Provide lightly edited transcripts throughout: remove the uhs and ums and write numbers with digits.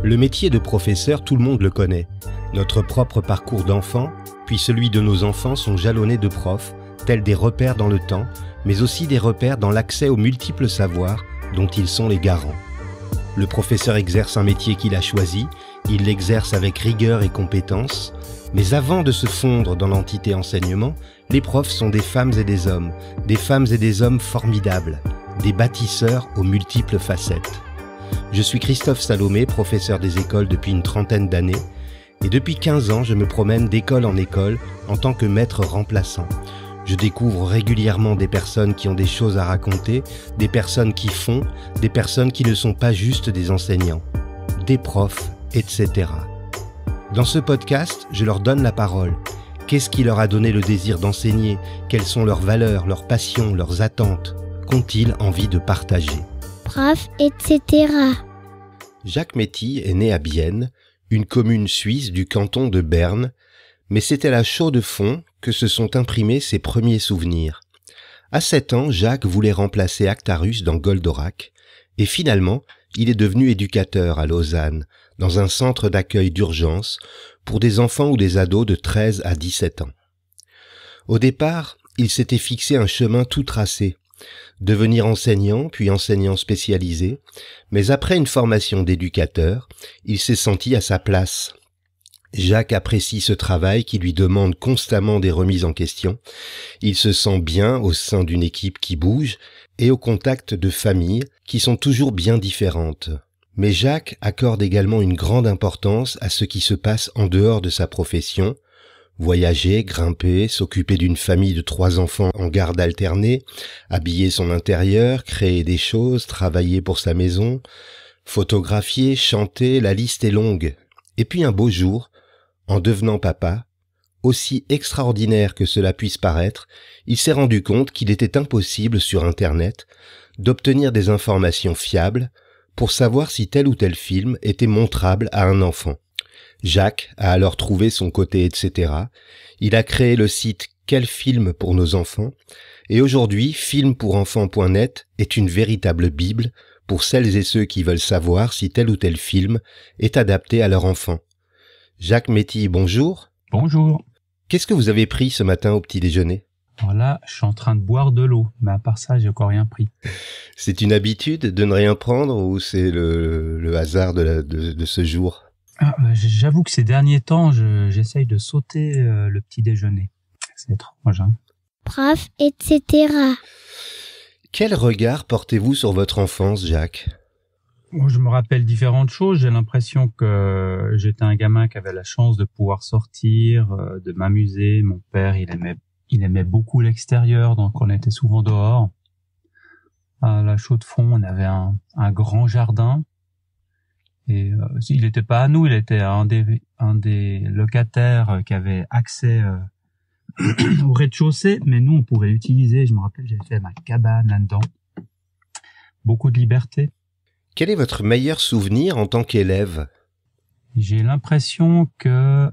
Le métier de professeur, tout le monde le connaît. Notre propre parcours d'enfant, puis celui de nos enfants sont jalonnés de profs, tels des repères dans le temps, mais aussi des repères dans l'accès aux multiples savoirs dont ils sont les garants. Le professeur exerce un métier qu'il a choisi, il l'exerce avec rigueur et compétence, mais avant de se fondre dans l'entité enseignement, les profs sont des femmes et des hommes formidables, des bâtisseurs aux multiples facettes. Je suis Christophe Salomé, professeur des écoles depuis une trentaine d'années, et depuis 15 ans, je me promène d'école en école en tant que maître remplaçant. Je découvre régulièrement des personnes qui ont des choses à raconter, des personnes qui font, des personnes qui ne sont pas juste des enseignants, des profs, etc. Dans ce podcast, je leur donne la parole. Qu'est-ce qui leur a donné le désir d'enseigner? Quelles sont leurs valeurs, leurs passions, leurs attentes? Qu'ont-ils envie de partager? Prof, etc. Jacques Méty est né à Bienne, une commune suisse du canton de Berne, mais c'est à la Chaux-de-Fonds que se sont imprimés ses premiers souvenirs. À 7 ans, Jacques voulait remplacer Actarus dans Goldorak, et finalement, il est devenu éducateur à Lausanne, dans un centre d'accueil d'urgence pour des enfants ou des ados de 13 à 17 ans. Au départ, il s'était fixé un chemin tout tracé, devenir enseignant puis enseignant spécialisé, mais après une formation d'éducateur, il s'est senti à sa place. Jacques apprécie ce travail qui lui demande constamment des remises en question. Il se sent bien au sein d'une équipe qui bouge et au contact de familles qui sont toujours bien différentes. Mais Jacques accorde également une grande importance à ce qui se passe en dehors de sa profession. Voyager, grimper, s'occuper d'une famille de 3 enfants en garde alternée, habiller son intérieur, créer des choses, travailler pour sa maison, photographier, chanter, la liste est longue. Et puis un beau jour, en devenant papa, aussi extraordinaire que cela puisse paraître, il s'est rendu compte qu'il était impossible sur Internet d'obtenir des informations fiables pour savoir si tel ou tel film était montrable à un enfant. Jacques a alors trouvé son côté etc. Il a créé le site Quel film pour nos enfants et aujourd'hui filmpurenfants.net est une véritable bible pour celles et ceux qui veulent savoir si tel ou tel film est adapté à leur enfant. Jacques Méty, bonjour. Bonjour. Qu'est-ce que vous avez pris ce matin au petit déjeuner? Alors là, je suis en train de boire de l'eau, mais à part ça, j'ai encore rien pris. C'est une habitude de ne rien prendre ou c'est le hasard de ce jour? J'avoue que ces derniers temps, j'essaye de sauter le petit déjeuner. C'est étrange, hein. Prof, etc. Quel regard portez-vous sur votre enfance, Jacques? Moi, je me rappelle différentes choses. J'ai l'impression que j'étais un gamin qui avait la chance de pouvoir sortir, de m'amuser. Mon père, il aimait beaucoup l'extérieur, donc on était souvent dehors. À la Chaux-de-Fonds, on avait un grand jardin. Et il n'était pas à nous, il était à un des locataires qui avait accès au rez-de-chaussée, mais nous, on pouvait l'utiliser. Je me rappelle, j'avais fait ma cabane là-dedans. Beaucoup de liberté. Quel est votre meilleur souvenir en tant qu'élève? J'ai l'impression que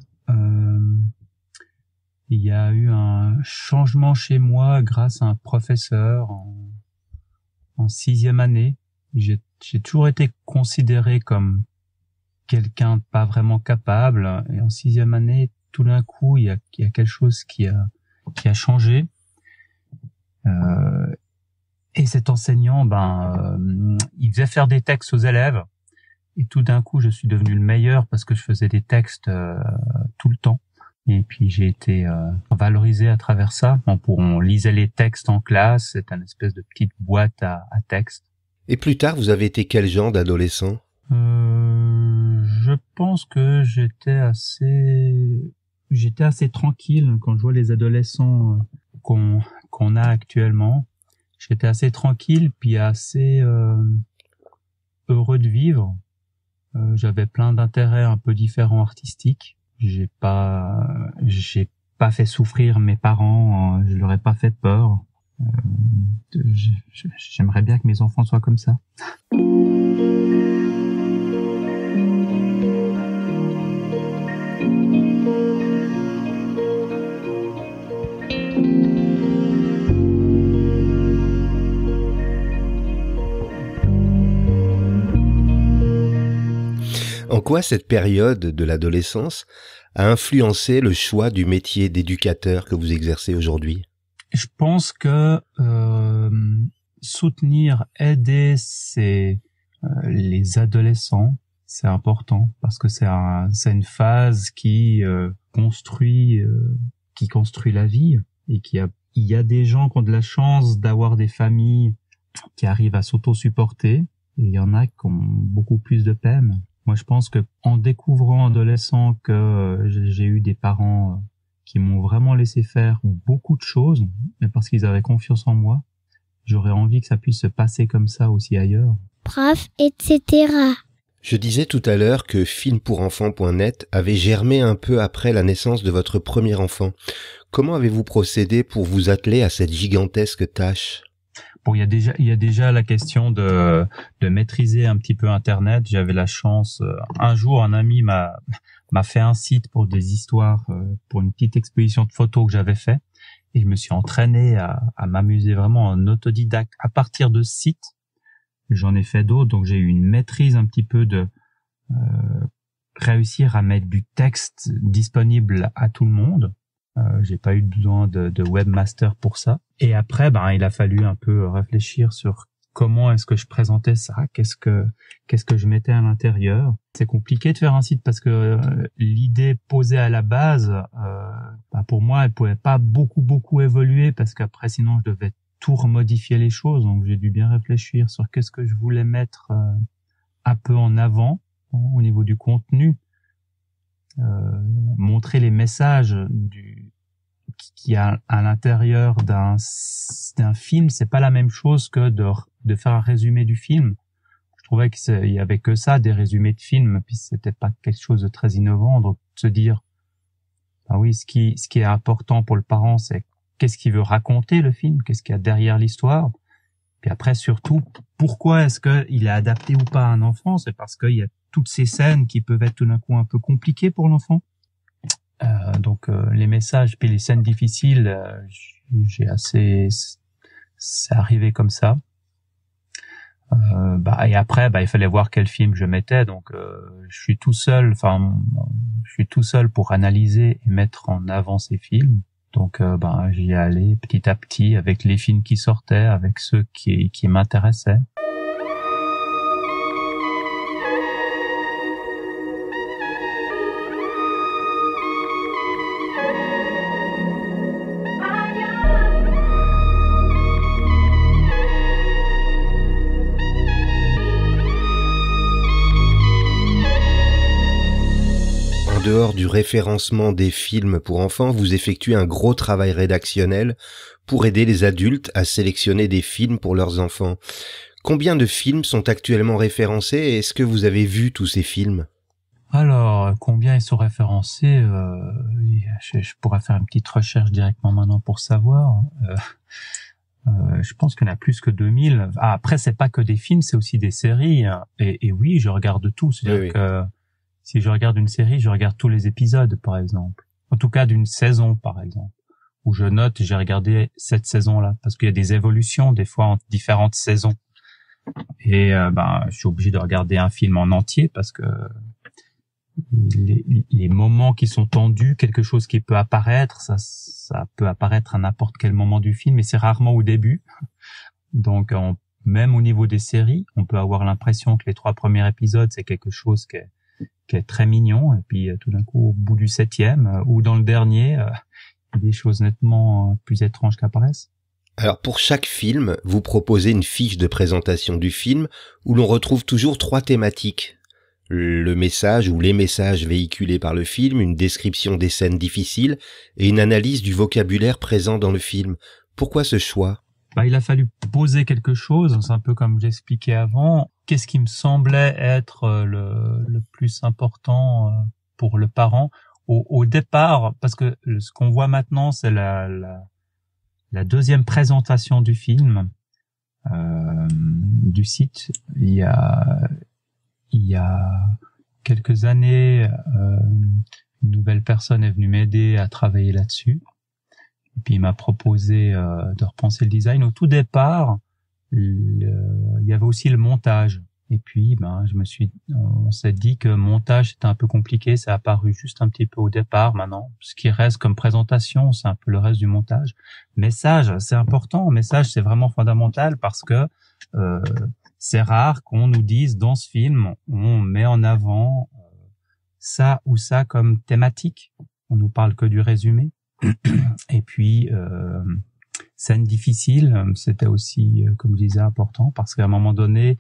il y a eu un changement chez moi grâce à un professeur en 6e année. J'ai toujours été considéré comme quelqu'un de pas vraiment capable. Et en 6e année, tout d'un coup, il y a quelque chose qui a changé. Et cet enseignant, il faisait faire des textes aux élèves. Et tout d'un coup, je suis devenu le meilleur parce que je faisais des textes tout le temps. Et puis, j'ai été valorisé à travers ça. On lisait les textes en classe. C'est une espèce de petite boîte à textes. Et plus tard, vous avez été quel genre d'adolescent? Je pense que j'étais assez tranquille quand je vois les adolescents qu'on a actuellement. J'étais assez tranquille puis assez heureux de vivre. J'avais plein d'intérêts un peu différents artistiques. J'ai pas fait souffrir mes parents. Je leur ai pas fait peur. J'aimerais bien que mes enfants soient comme ça. En quoi cette période de l'adolescence a influencé le choix du métier d'éducateur que vous exercez aujourd'hui? Je pense que soutenir, aider les adolescents, c'est important parce que c'est une phase qui construit la vie, et il y a des gens qui ont de la chance d'avoir des familles qui arrivent à s'auto-supporter, et il y en a qui ont beaucoup plus de peine. Moi, je pense que en découvrant adolescent que j'ai eu des parents qui m'ont vraiment laissé faire beaucoup de choses, mais parce qu'ils avaient confiance en moi, j'aurais envie que ça puisse se passer comme ça aussi ailleurs. Bref, etc. Je disais tout à l'heure que filmpourenfants.net avait germé un peu après la naissance de votre premier enfant. Comment avez-vous procédé pour vous atteler à cette gigantesque tâche? Bon, il y a déjà la question de maîtriser un petit peu Internet. J'avais la chance, un jour, un ami m'a fait un site pour des histoires, pour une petite exposition de photos que j'avais fait, et je me suis entraîné à m'amuser vraiment en autodidacte à partir de ce site. J'en ai fait d'autres, donc j'ai eu une maîtrise un petit peu de réussir à mettre du texte disponible à tout le monde. J'ai pas eu besoin de webmaster pour ça. Et après, il a fallu un peu réfléchir sur comment est-ce que je présentais ça, qu'est-ce que je mettais à l'intérieur. C'est compliqué de faire un site parce que l'idée posée à la base, pour moi, elle pouvait pas beaucoup évoluer parce qu'après, sinon, je devais tout remodifier les choses. Donc, j'ai dû bien réfléchir sur qu'est-ce que je voulais mettre un peu en avant au niveau du contenu. Montrer les messages qu'il y a à l'intérieur d'un film, c'est pas la même chose que de faire un résumé du film. Je trouvais qu'il y avait que ça, des résumés de films, puis c'était pas quelque chose de très innovant. Donc, de se dire, oui, ce qui est important pour le parent, c'est qu'est-ce qu'il veut raconter le film, qu'est-ce qu'il y a derrière l'histoire. Puis après, surtout, pourquoi est-ce qu'il est adapté ou pas à un enfant? C'est parce qu'il y a toutes ces scènes qui peuvent être tout d'un coup un peu compliquées pour l'enfant. Donc les messages puis les scènes difficiles, c'est arrivé comme ça. Et après, il fallait voir quel film je mettais. Donc je suis tout seul pour analyser et mettre en avant ces films. Donc j'y allais petit à petit avec les films qui sortaient, avec ceux qui m'intéressaient. En dehors du référencement des films pour enfants, vous effectuez un gros travail rédactionnel pour aider les adultes à sélectionner des films pour leurs enfants. Combien de films sont actuellement référencés et est-ce que vous avez vu tous ces films? Alors, combien ils sont référencés? Je pourrais faire une petite recherche directement maintenant pour savoir. Je pense qu'il y en a plus que 2000. Après, c'est pas que des films, c'est aussi des séries. Et oui, je regarde tout. C'est-à-dire que si je regarde une série, je regarde tous les épisodes, par exemple. En tout cas, d'une saison, par exemple. Où je note, j'ai regardé cette saison-là. Parce qu'il y a des évolutions, des fois, entre différentes saisons. Et je suis obligé de regarder un film en entier parce que les moments qui sont tendus, quelque chose qui peut apparaître, ça peut apparaître à n'importe quel moment du film, et c'est rarement au début. Donc, même au niveau des séries, on peut avoir l'impression que les 3 premiers épisodes, c'est quelque chose qui est très mignon, et puis tout d'un coup, au bout du 7e, ou dans le dernier, il y a des choses nettement plus étranges qui apparaissent. Alors pour chaque film, vous proposez une fiche de présentation du film où l'on retrouve toujours 3 thématiques. Le message ou les messages véhiculés par le film, une description des scènes difficiles et une analyse du vocabulaire présent dans le film. Pourquoi ce choix? Il a fallu poser quelque chose, c'est un peu comme j'expliquais avant. Qu'est-ce qui me semblait être le plus important pour le parent au départ, parce que ce qu'on voit maintenant, c'est la deuxième présentation du film du site. Il y a quelques années, une nouvelle personne est venue m'aider à travailler là-dessus. Et puis il m'a proposé de repenser le design. Au tout départ, il y avait aussi le montage. Et puis, on s'est dit que montage c'était un peu compliqué. Ça a apparu juste un petit peu au départ. Maintenant, ce qui reste comme présentation, c'est un peu le reste du montage. Message, c'est important. Message, c'est vraiment fondamental parce que c'est rare qu'on nous dise dans ce film, on met en avant ça ou ça comme thématique. On nous parle que du résumé. Et puis, scène difficile, c'était aussi, comme je disais, important parce qu'à un moment donné,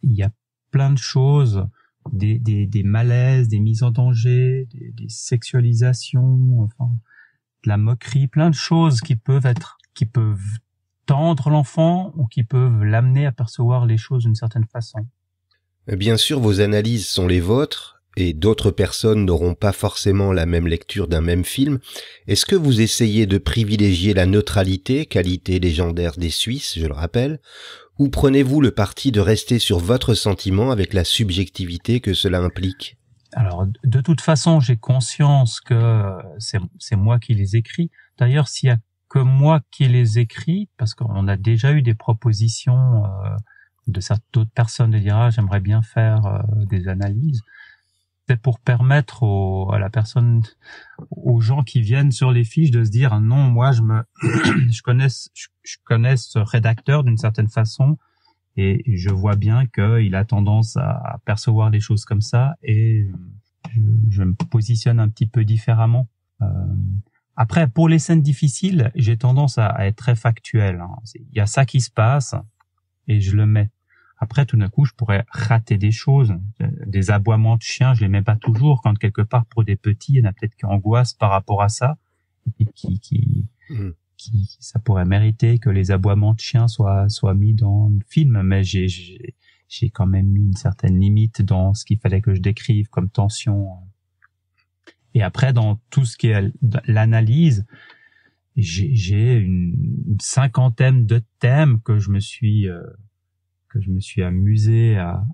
il y a plein de choses, des malaises, des mises en danger, des sexualisations, enfin, de la moquerie, plein de choses qui peuvent tendre l'enfant ou qui peuvent l'amener à percevoir les choses d'une certaine façon. Bien sûr, vos analyses sont les vôtres et d'autres personnes n'auront pas forcément la même lecture d'un même film. Est-ce que vous essayez de privilégier la neutralité, qualité légendaire des Suisses, je le rappelle, ou prenez-vous le parti de rester sur votre sentiment avec la subjectivité que cela implique ? Alors, de toute façon, j'ai conscience que c'est moi qui les écris. D'ailleurs, s'il y a que moi qui les écris, parce qu'on a déjà eu des propositions de certaines d'autres personnes de dire j'aimerais bien faire des analyses. C'est pour permettre aux gens qui viennent sur les fiches de se dire non, moi je connais ce rédacteur d'une certaine façon et je vois bien qu'il a tendance à percevoir les choses comme ça et je me positionne un petit peu différemment. Après, pour les scènes difficiles, j'ai tendance à être très factuel. Il y a ça qui se passe et je le mets. Après, tout d'un coup, je pourrais rater des choses. Des aboiements de chiens, je les mets pas toujours. Quand quelque part, pour des petits, il y en a peut-être qui angoissent par rapport à ça. Et ça pourrait mériter que les aboiements de chiens soient mis dans le film. Mais j'ai quand même mis une certaine limite dans ce qu'il fallait que je décrive comme tension. Et après, dans tout ce qui est l'analyse, j'ai une cinquantaine de thèmes que je me suis amusé à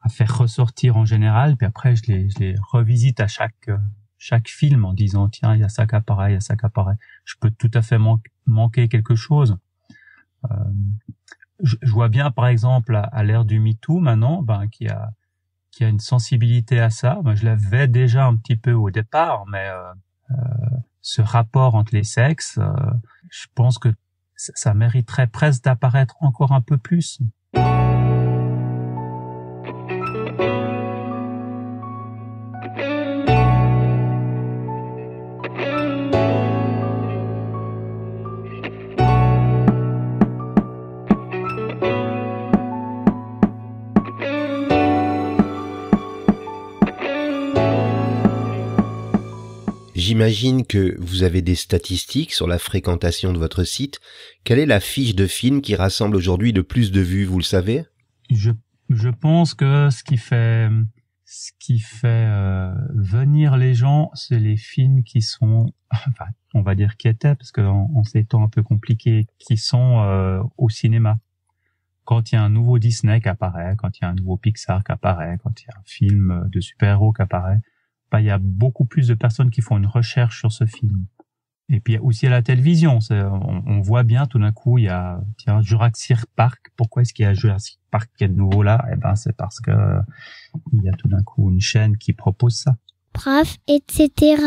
faire ressortir en général, puis après je les revisite à chaque film en disant tiens, il y a ça qui apparaît, il y a ça qui apparaît. Je peux tout à fait manquer quelque chose. Je vois bien par exemple à l'ère du MeToo maintenant, qui a une sensibilité à ça. Je l'avais déjà un petit peu au départ, mais ce rapport entre les sexes, je pense que ça mériterait presque d'apparaître encore un peu plus. J'imagine que vous avez des statistiques sur la fréquentation de votre site. Quelle est la fiche de film qui rassemble aujourd'hui le plus de vues, vous le savez ? Je pense que ce qui fait venir les gens, c'est les films qui sont, enfin, on va dire qui étaient, parce que en ces temps un peu compliqués, qui sont au cinéma. Quand il y a un nouveau Disney qui apparaît, quand il y a un nouveau Pixar qui apparaît, quand il y a un film de super-héros qui apparaît, il y a beaucoup plus de personnes qui font une recherche sur ce film. Et puis aussi à la télévision, on voit bien tout d'un coup, il y a Jurassic Park. Pourquoi est-ce qu'il y a Jurassic Park qui est de nouveau là ? C'est parce que il y a tout d'un coup une chaîne qui propose ça. Prof, etc.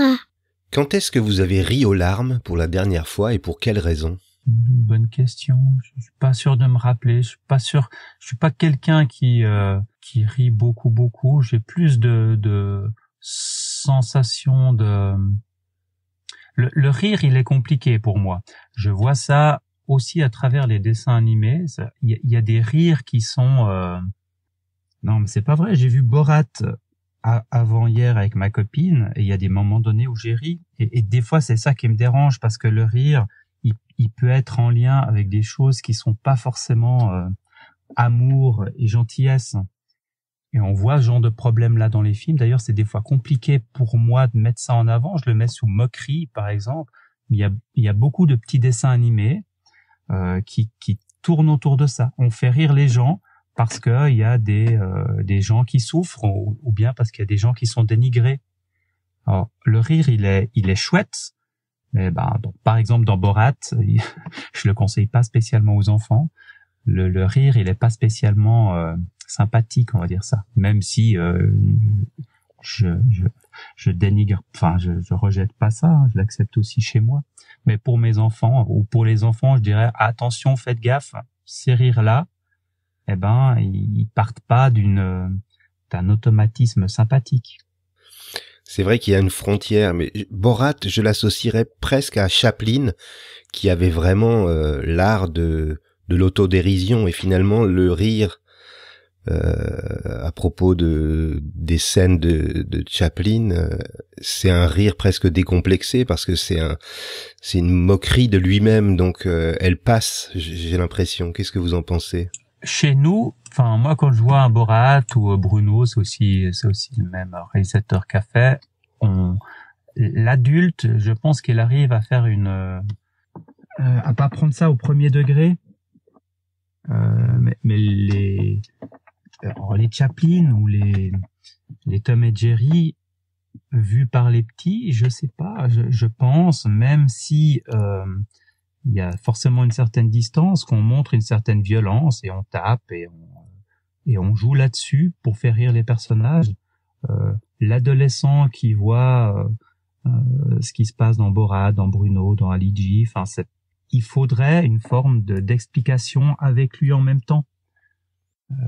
Quand est-ce que vous avez ri aux larmes pour la dernière fois et pour quelle raison ? Bonne question. Je suis pas sûr de me rappeler. Je suis pas sûr. Je suis pas quelqu'un qui rit beaucoup. J'ai plus de sensation de... Le rire, il est compliqué pour moi. Je vois ça aussi à travers les dessins animés. Il y a des rires qui sont... Non, mais c'est pas vrai. J'ai vu Borat avant hier avec ma copine et il y a des moments donnés où j'ai ri. Et des fois, c'est ça qui me dérange parce que le rire, il peut être en lien avec des choses qui sont pas forcément amour et gentillesse. Et on voit ce genre de problème-là dans les films. D'ailleurs, c'est des fois compliqué pour moi de mettre ça en avant. Je le mets sous moquerie, par exemple. Il y a beaucoup de petits dessins animés qui tournent autour de ça. On fait rire les gens parce que il y a des gens qui souffrent ou bien parce qu'il y a des gens qui sont dénigrés. Alors, le rire, il est chouette. Mais donc, par exemple, dans Borat, je le conseille pas spécialement aux enfants. le rire, il est pas spécialement sympathique, on va dire ça. Même si je dénigre, enfin je rejette pas ça, hein, je l'accepte aussi chez moi. Mais pour mes enfants ou pour les enfants, je dirais attention, faites gaffe, ces rires-là, eh ben ils partent pas d'un automatisme sympathique. C'est vrai qu'il y a une frontière, mais Borat, je l'associerais presque à Chaplin, qui avait vraiment l'art de l'autodérision, et finalement le rire à propos des scènes de Chaplin, c'est un rire presque décomplexé parce que c'est une moquerie de lui-même, donc elle passe, j'ai l'impression. Qu'est-ce que vous en pensez? Chez nous, enfin moi quand je vois un Borat ou Bruno, c'est aussi le même réalisateur qu'a fait. L'adulte, je pense qu'il arrive à faire à pas prendre ça au premier degré. Mais les Chaplin ou les Tom et Jerry vus par les petits, je sais pas, je pense, même si il y a forcément une certaine distance, qu'on montre une certaine violence et on tape et on joue là-dessus pour faire rire les personnages. L'adolescent qui voit ce qui se passe dans Borat, dans Bruno, dans Ali G, enfin il faudrait une forme d'explication avec lui en même temps,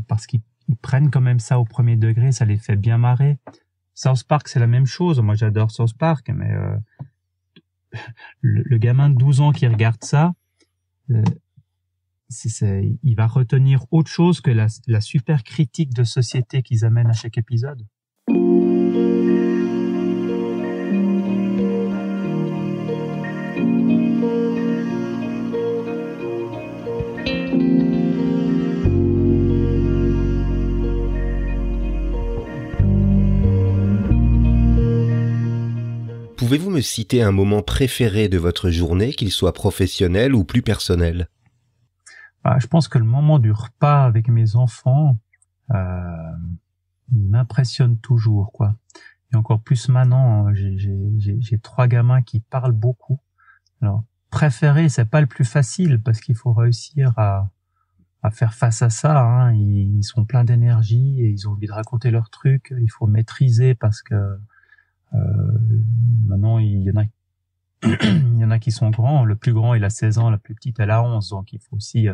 parce qu'ils prennent quand même ça au premier degré, ça les fait bien marrer. South Park, c'est la même chose. Moi, j'adore South Park, mais le gamin de 12 ans qui regarde ça, il va retenir autre chose que la super critique de société qu'ils amènent à chaque épisode. Pouvez-vous me citer un moment préféré de votre journée, qu'il soit professionnel ou plus personnel? Je pense que le moment du repas avec mes enfants, il m'impressionne toujours, quoi. Et encore plus maintenant, j'ai 3 gamins qui parlent beaucoup. Alors, préférer, c'est pas le plus facile parce qu'il faut réussir à faire face à ça, hein. Ils sont pleins d'énergie et ils ont envie de raconter leurs trucs. Il faut maîtriser parce que maintenant il y en a qui sont grands. Le plus grand il a 16 ans, la plus petite elle a 11, donc il faut aussi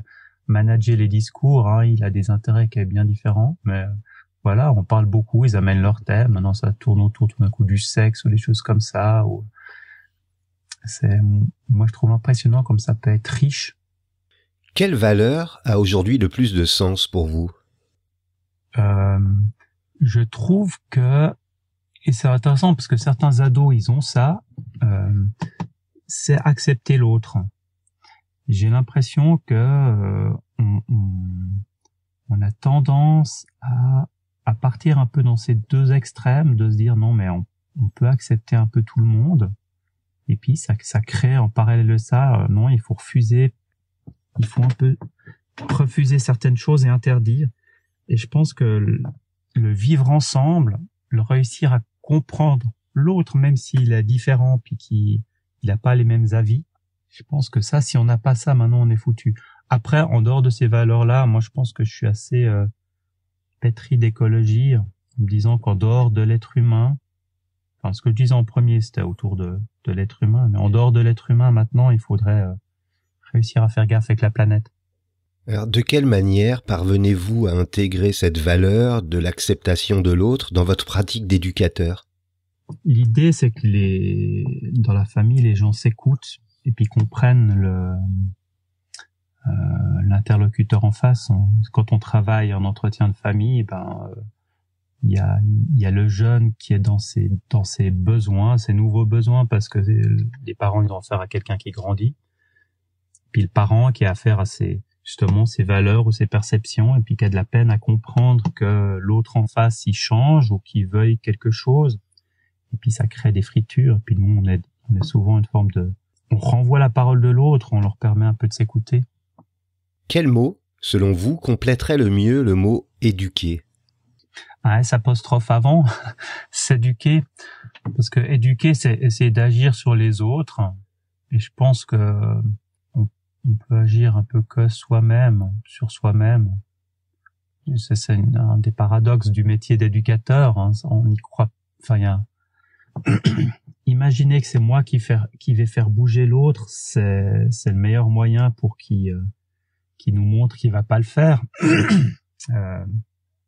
manager les discours, hein. Il a des intérêts qui sont bien différents, mais voilà, on parle beaucoup, ils amènent leurs thèmes. Maintenant ça tourne autour tout d'un coup du sexe ou des choses comme ça. Moi je trouve impressionnant comme ça peut être riche. Quelle valeur a aujourd'hui le plus de sens pour vous? Je trouve que, et c'est intéressant parce que certains ados, ils ont ça, c'est accepter l'autre. J'ai l'impression que on a tendance à partir un peu dans ces deux extrêmes, de se dire non mais on peut accepter un peu tout le monde, et puis ça crée en parallèle de ça, non il faut refuser, il faut un peu refuser certaines choses et interdire. Et je pense que le vivre ensemble, le réussir à comprendre l'autre, même s'il est différent puis qu'il n'a pas les mêmes avis, je pense que ça, si on n'a pas ça, maintenant on est foutu. Après, en dehors de ces valeurs-là, moi je pense que je suis assez pétri d'écologie, en me disant qu'en dehors de l'être humain, enfin ce que je disais en premier, c'était autour de l'être humain, mais en dehors de l'être humain, maintenant, il faudrait réussir à faire gaffe avec la planète. Alors, de quelle manière parvenez-vous à intégrer cette valeur de l'acceptation de l'autre dans votre pratique d'éducateur? L'idée, c'est que dans la famille, les gens s'écoutent et puis comprennent l'interlocuteur en face. Quand on travaille en entretien de famille, il y a le jeune qui est dans ses besoins, ses nouveaux besoins, parce que les parents, ils ont affaire à quelqu'un qui grandit. Puis le parent qui a affaire à ses valeurs ou ses perceptions, et puis qui a de la peine à comprendre que l'autre en face, il change ou qu'il veuille quelque chose. Et puis ça crée des fritures. Et puis nous, on est souvent une forme on renvoie la parole de l'autre, on leur permet un peu de s'écouter. Quel mot, selon vous, compléterait le mieux le mot éduquer? S' apostrophe avant, s'éduquer. Parce que éduquer, c'est essayer d'agir sur les autres. Et je pense que on peut agir un peu que soi-même, sur soi-même. C'est un des paradoxes du métier d'éducateur. Hein. On y croit. Enfin, il y a imaginer que c'est moi qui vais faire bouger l'autre, c'est le meilleur moyen pour qui nous montre qu'il va pas le faire.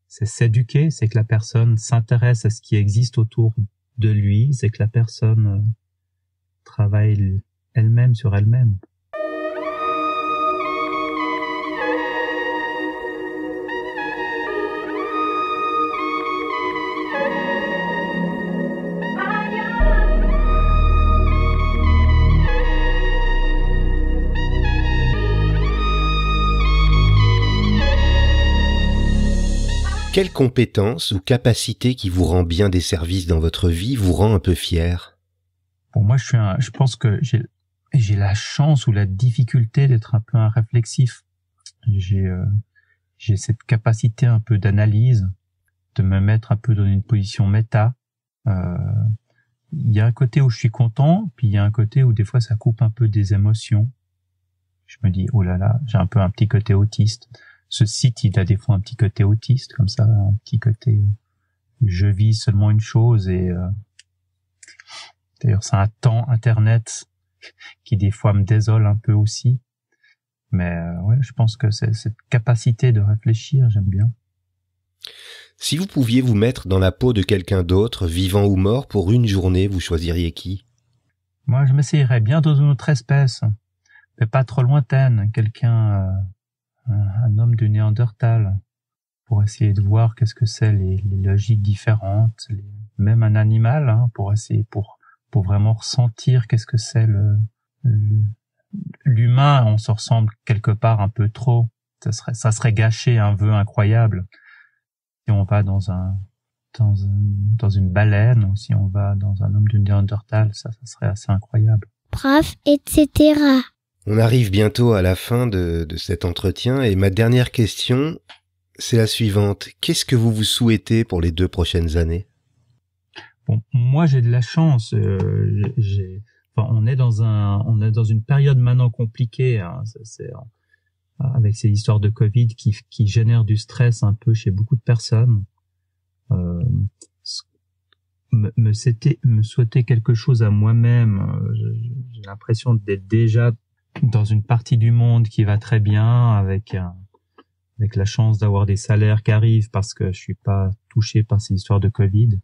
C'est s'éduquer, c'est que la personne s'intéresse à ce qui existe autour de lui, c'est que la personne travaille elle-même sur elle-même. Quelle compétence ou capacité qui vous rend bien des services dans votre vie vous rend un peu fier? Pour moi, je pense que j'ai la chance ou la difficulté d'être un peu un réflexif. J'ai cette capacité un peu d'analyse, de me mettre un peu dans une position méta. Il y a un côté où je suis content, puis il y a un côté où des fois ça coupe un peu des émotions. Je me dis, oh là là, j'ai un peu un petit côté autiste. Ce site, il a des fois un petit côté autiste, comme ça, un petit côté je vis seulement une chose et d'ailleurs c'est un temps internet qui des fois me désole un peu aussi. Mais ouais, je pense que c'est cette capacité de réfléchir, j'aime bien. Si vous pouviez vous mettre dans la peau de quelqu'un d'autre, vivant ou mort, pour une journée, vous choisiriez qui? Moi, je m'essayerais bien dans une autre espèce, mais pas trop lointaine, quelqu'un... un homme de Néandertal, pour essayer de voir qu'est-ce que c'est les logiques différentes, même un animal, hein, pour essayer pour vraiment ressentir qu'est-ce que c'est l'humain. On se ressemble quelque part un peu trop. Ça serait gâcher un vœu incroyable. Si on va dans une baleine, ou si on va dans un homme de Néandertal, ça serait assez incroyable. Prof, etc. On arrive bientôt à la fin de cet entretien et ma dernière question, c'est la suivante. Qu'est-ce que vous vous souhaitez pour les 2 prochaines années? Bon, moi j'ai de la chance. On est dans une période maintenant compliquée. Hein, avec ces histoires de Covid qui génèrent du stress un peu chez beaucoup de personnes. Me souhaiter quelque chose à moi-même. J'ai l'impression d'être déjà dans une partie du monde qui va très bien, avec la chance d'avoir des salaires qui arrivent parce que je suis pas touché par ces histoires de Covid.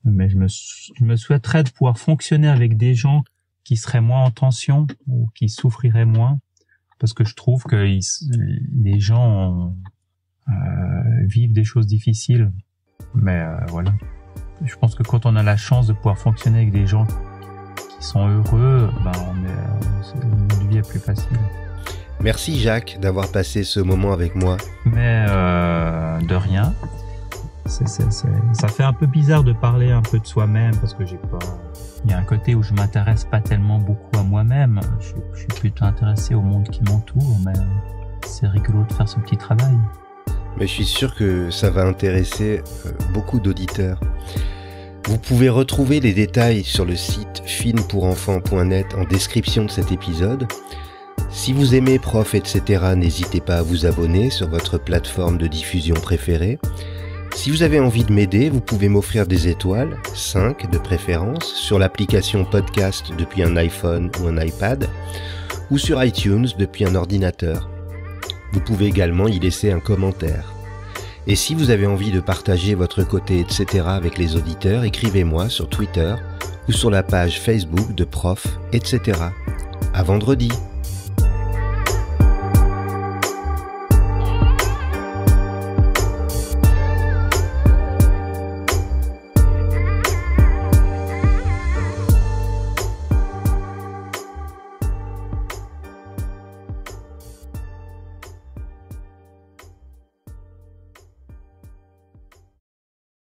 Mais je me souhaiterais de pouvoir fonctionner avec des gens qui seraient moins en tension ou qui souffriraient moins, parce que je trouve que les gens vivent des choses difficiles. Mais voilà. Je pense que quand on a la chance de pouvoir fonctionner avec des gens qui sont heureux, notre vie est plus facile. Merci Jacques d'avoir passé ce moment avec moi. Mais de rien. Ça fait un peu bizarre de parler un peu de soi-même parce que il y a un côté où je m'intéresse pas tellement beaucoup à moi-même. Je suis plutôt intéressé au monde qui m'entoure, mais c'est rigolo de faire ce petit travail. Mais je suis sûr que ça va intéresser beaucoup d'auditeurs. Vous pouvez retrouver les détails sur le site filmpourenfants.net en description de cet épisode. Si vous aimez Prof, etc., n'hésitez pas à vous abonner sur votre plateforme de diffusion préférée. Si vous avez envie de m'aider, vous pouvez m'offrir des étoiles, 5 de préférence, sur l'application podcast depuis un iPhone ou un iPad, ou sur iTunes depuis un ordinateur. Vous pouvez également y laisser un commentaire. Et si vous avez envie de partager votre côté, etc. avec les auditeurs, écrivez-moi sur Twitter ou sur la page Facebook de Prof, etc. À vendredi.